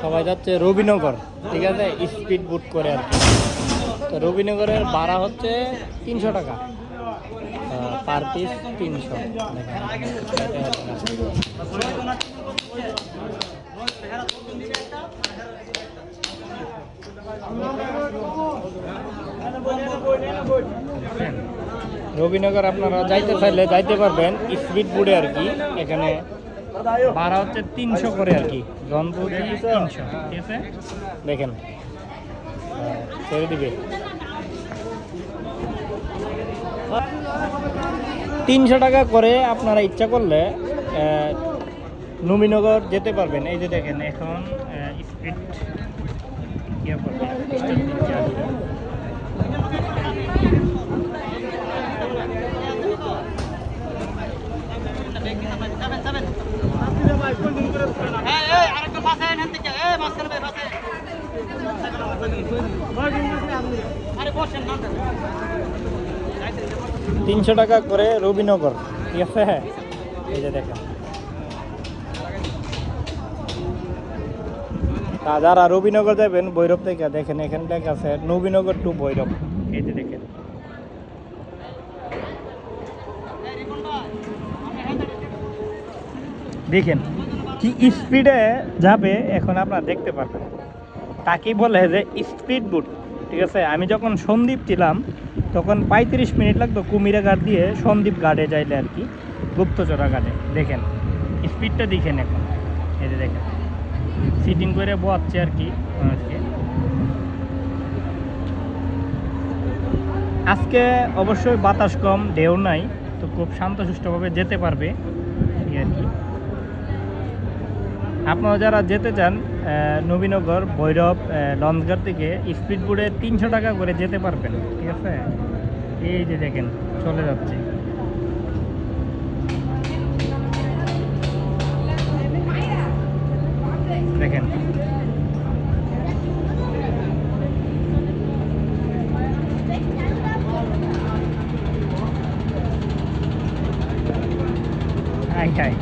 সবাই যাচ্ছে রবিনগর, ঠিক আছে, স্পিড বুট করে আর কি। তো রবিনগরের ভাড়া হচ্ছে 300 টাকা পার পিস, 300। রবিনগর আপনারা যাইতে চাইলে যাইতে পারবেন স্পিড বোর্ডে আর কি। এখানে ভাড়া হচ্ছে 300 করে আর কি, জনপ্রতি 300, ঠিক আছে। দেখেন ছেড়ে দিবে 300 টাকা করে। আপনারা ইচ্ছা করলে নবীনগর যেতে পারবেন। এই যে দেখেন এখন স্পিড ইয়ে করবে, স্টার্ট দিচ্ছে আর কি। তিনশো টাকা করে রবিনগর, ঠিক আছে। এই যে দেখেন, যারা রবিনগর যাবেন ভৈরব থেকে, দেখেন এখানে লেখা আছে নবীনগর টু ভৈরব। এই যে দেখেন, দেখেন কি স্পিডে যাবে এখন আপনারা দেখতে পারবেন। তাকে বলে যে স্পিড বুট, ঠিক আছে। আমি যখন সন্দ্বীপ ছিলাম তখন 35 মিনিট লাগতো কুমিরা ঘাট দিয়ে সন্দ্বীপ ঘাটে যাইলে আর কি, গুপ্তচরা ঘাটে। দেখেন স্পিডটা দেখেন এখন। এই যে দেখেন সিটিং করে বসছে আর কি মানুষকে। আজকে অবশ্যই বাতাস কম, ঢেউ নাই, তো খুব শান্তশিষ্টভাবে যেতে পারবে এই আর কি। আপনারা যারা যেতে চান নবীনগর ভৈরব লঞ্চঘাট থেকে স্পিড বোটে 300 টাকা করে যেতে পারবেন, ঠিক আছে। এই যে দেখেন চলে যাচ্ছে। দেখেন হাই হাই।